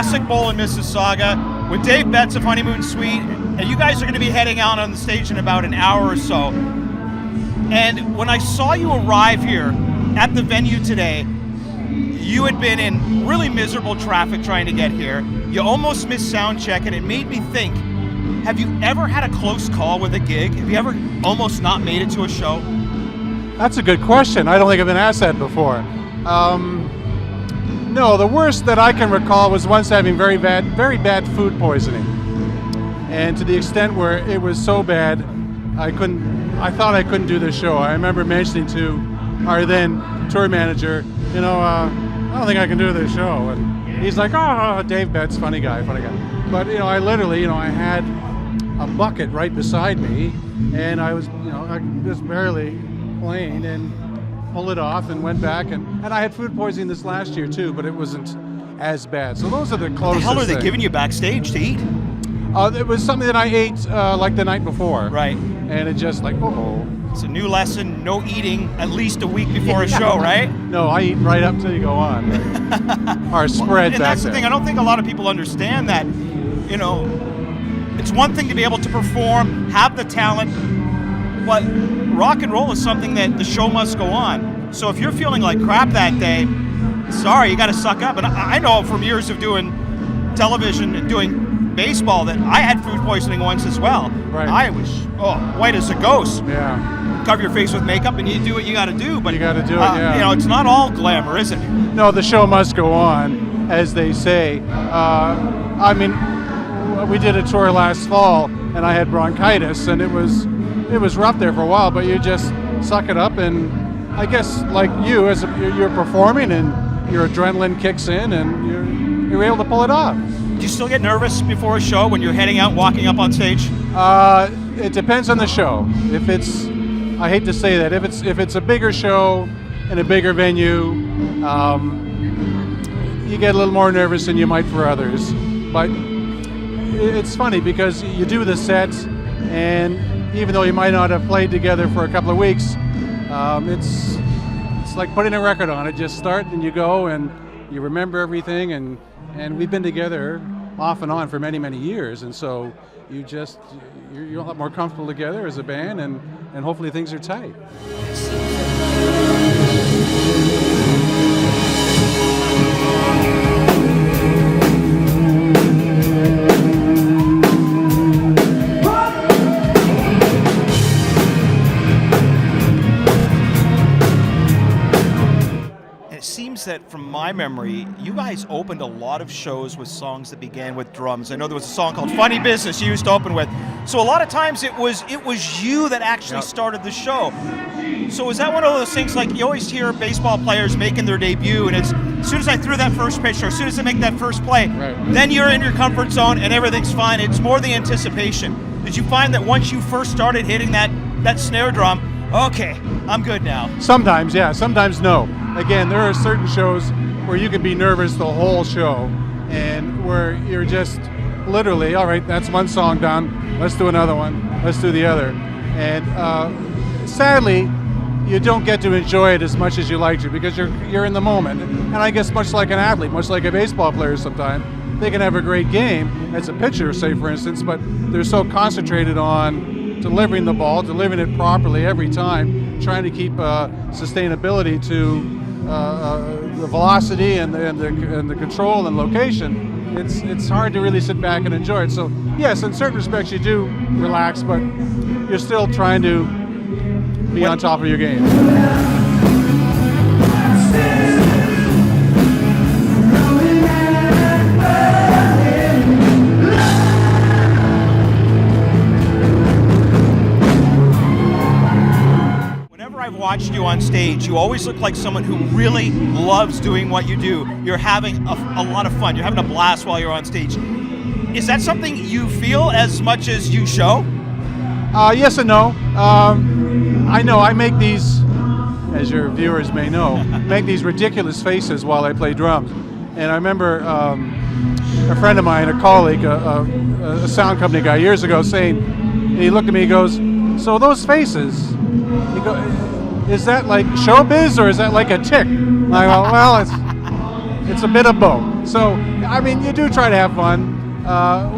Classic Bowl in Mississauga with Dave Betts of Honeymoon Suite, and you guys are going to be heading out on the stage in about an hour or so. And when I saw you arrive here at the venue today, you had been in really miserable traffic trying to get here. You almost missed sound check, and it made me think, have you ever had a close call with a gig? Have you ever almost not made it to a show? That's a good question. I don't think I've been asked that before. No, the worst that I can recall was once having very bad food poisoning. And to the extent where it was so bad, I thought I couldn't do the show. I remember mentioning to our then tour manager, I don't think I can do this show. And he's like, oh, Dave Betts, funny guy. But, I literally, I had a bucket right beside me, and I was, I just barely playing and pulled it off and went back. And I had food poisoning this last year, too, but it wasn't as bad. So those are the closest. What the hell are they giving you backstage to eat? It was something that I ate like the night before. Right. And it just like, It's a new lesson, no eating at least a week before a show, right? No, I eat right up till you go on. Or spread back And that's the there. thing, I don't think a lot of people understand that, it's one thing to be able to perform, have the talent, but rock and roll is something that the show must go on. So if you're feeling like crap that day, sorry, you got to suck up. And I know from years of doing television and doing baseball that I had food poisoning once as well. Right. I was white as a ghost. Yeah. Cover your face with makeup and you do what you got to do. But you got to do it, yeah. It's not all glamour, is it? No, the show must go on, as they say. We did a tour last fall, and I had bronchitis, and it was rough there for a while. But you just suck it up, and I guess like you, as you're performing, and your adrenaline kicks in, and you're able to pull it off. Do you still get nervous before a show when you're heading out, walking up on stage? It depends on the show. I hate to say that, if it's a bigger show in a bigger venue, you get a little more nervous than you might for others. But it's funny because you do the sets, and even though you might not have played together for a couple of weeks, it's like putting a record on. It just start and you go and you remember everything, and we've been together off and on for many, many years, and so you're a lot more comfortable together as a band, and hopefully things are tight. That from my memory, you guys opened a lot of shows with songs that began with drums. I know there was a song called Funny Business you used to open with. So a lot of times it was you that actually started the show. So is that one of those things, like you always hear baseball players making their debut, and it's as soon as I threw that first pitch, or as soon as I make that first play, then you're in your comfort zone and everything's fine. It's more the anticipation. Did you find that once you first started hitting that snare drum, okay, I'm good now? Sometimes, yeah. Sometimes, no. Again, there are certain shows where you can be nervous the whole show, and where you're just literally, all right, that's one song done, let's do another one, let's do the other. And sadly, you don't get to enjoy it as much as you like to, because you're in the moment. And I guess much like an athlete, much like a baseball player sometimes, they can have a great game as a pitcher, say for instance, but they're so concentrated on delivering the ball, delivering it properly every time, trying to keep sustainability to the velocity and the control and location. It's hard to really sit back and enjoy it. So yes, in certain respects you do relax, but you're still trying to be on top of your game. I've watched you on stage, you always look like someone who really loves doing what you do. You're having a lot of fun. You're having a blast while you're on stage. Is that something you feel as much as you show? Yes and no. I know I make these, as your viewers may know, make these ridiculous faces while I play drums. And I remember a friend of mine, a colleague, a sound company guy years ago saying, and he looked at me, he goes, so those faces, he goes, is that like showbiz or is that like a tick? I go, well, it's a bit of both. So I mean, you do try to have fun.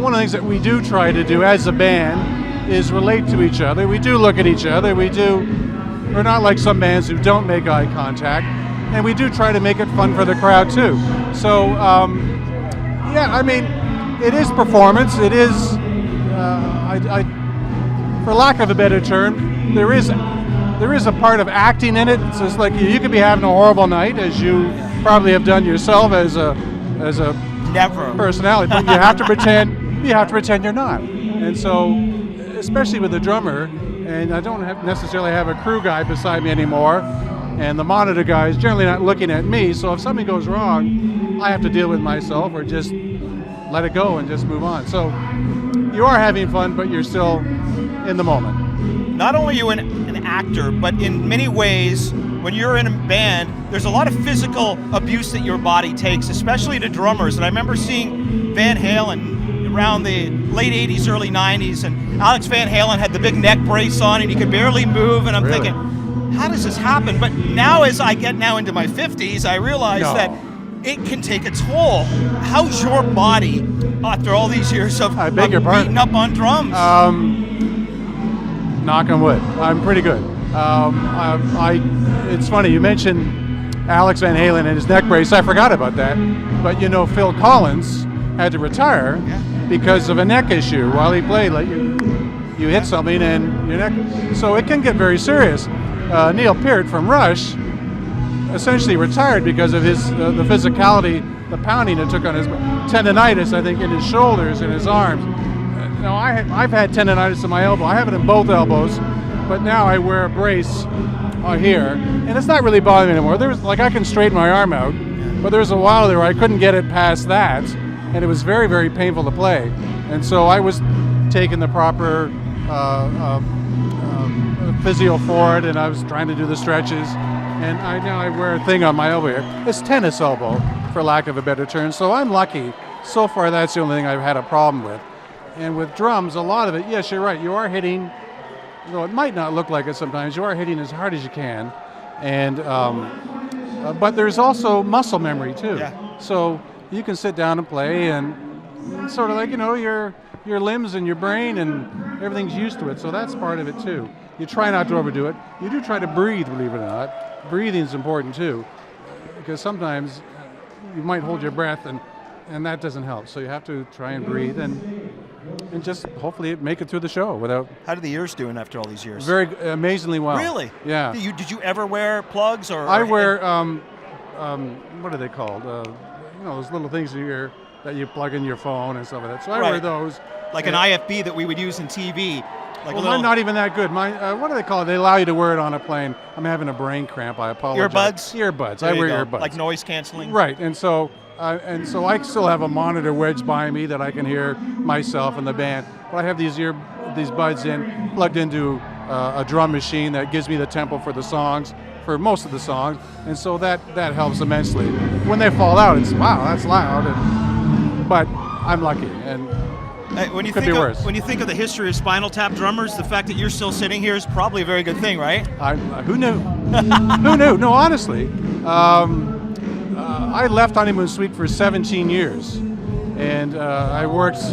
One of the things that we do try to do as a band is relate to each other. We do look at each other. We're not like some bands who don't make eye contact, and we do try to make it fun for the crowd too. So, yeah, I mean, it is performance. It is, for lack of a better term, there is a part of acting in it. It's just like you could be having a horrible night, as you probably have done yourself as a Never. personality, but you have to pretend you're not. And so, especially with the drummer, and I don't necessarily have a crew guy beside me anymore, and the monitor guy is generally not looking at me, so if something goes wrong, I have to deal with myself or just let it go and just move on. So you are having fun, but you're still in the moment. Not only are you an actor, but in many ways, when you're in a band, there's a lot of physical abuse that your body takes, especially to drummers. And I remember seeing Van Halen around the late 80s, early 90s, and Alex Van Halen had the big neck brace on and he could barely move, and I'm Really? thinking, how does this happen? But now, as I get now into my 50s, I realize that it can take a toll. How's your body after all these years of your pardon? beating up on drums? Knock on wood, I'm pretty good. It's funny, you mentioned Alex Van Halen and his neck brace. I forgot about that. But you know, Phil Collins had to retire because of a neck issue while he played. Like you hit something and your neck. So it can get very serious. Neil Peart from Rush essentially retired because of his the physicality, the pounding it took on his tendonitis, I think, in his shoulders and his arms. No, I've had tendonitis in my elbow. I have it in both elbows, but now I wear a brace here, and it's not really bothering me anymore. I can straighten my arm out, but there was a while there where I couldn't get it past that, and it was very, very painful to play. And so I was taking the proper physio for it, and I was trying to do the stretches, and now I wear a thing on my elbow here. It's tennis elbow, for lack of a better term, so I'm lucky. So far, that's the only thing I've had a problem with. And with drums, a lot of it, yes, you're right, you are hitting, though it might not look like it sometimes, you are hitting as hard as you can, and but there's also muscle memory too. Yeah. So you can sit down and play, and it's sort of like, you know, your limbs and your brain and everything's used to it, so that's part of it too. You try not to overdo it. You do try to breathe, believe it or not. Breathing is important too, because sometimes you might hold your breath and that doesn't help. So you have to try and breathe and just hopefully make it through the show without. How do the ears doing after all these years? Very amazingly well. Really? Yeah. Did you ever wear plugs or? I wear what are they called? You know, those little things in your ear that you plug in your phone and stuff like that. So I wear those. Like an IFB that we would use in TV. Like mine not even that good. Mine, what do they call it? They allow you to wear it on a plane. I'm having a brain cramp. I apologize. Earbuds. I wear earbuds. Like noise canceling. Right, and so I still have a monitor wedged by me that I can hear myself and the band. But I have these buds plugged into a drum machine that gives me the tempo for the songs, for most of the songs, and so that helps immensely. When they fall out, it's wow, that's loud. But I'm lucky, and when you could be worse. When you think of the history of Spinal Tap drummers, the fact that you're still sitting here is probably a very good thing, right? Who knew? Who knew? No, honestly. I left Honeymoon Suite for 17 years, and I worked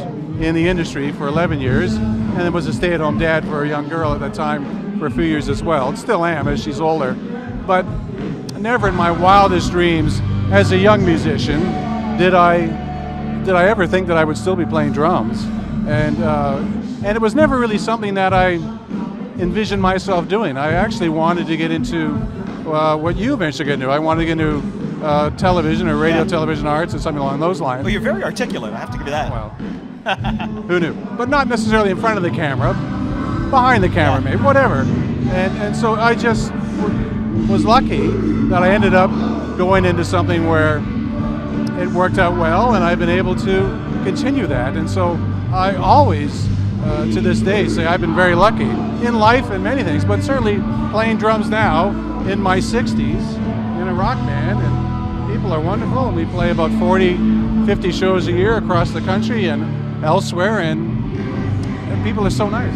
in the industry for 11 years, and then was a stay-at-home dad for a young girl at that time for a few years as well. And still am, as she's older. But never in my wildest dreams, as a young musician, did I ever think that I would still be playing drums. And it was never really something that I envisioned myself doing. I actually wanted to get into what you eventually get into. I wanted to get into television or radio, television arts, or something along those lines. Well, you're very articulate, I have to give you that. Well, who knew? But not necessarily in front of the camera, behind the camera maybe, whatever. And so I just was lucky that I ended up going into something where it worked out well, and I've been able to continue that. And so I always, to this day, say I've been very lucky in life and many things, but certainly playing drums now in my 60s in a rock band, and people are wonderful, and we play about 40, 50 shows a year across the country and elsewhere, and people are so nice.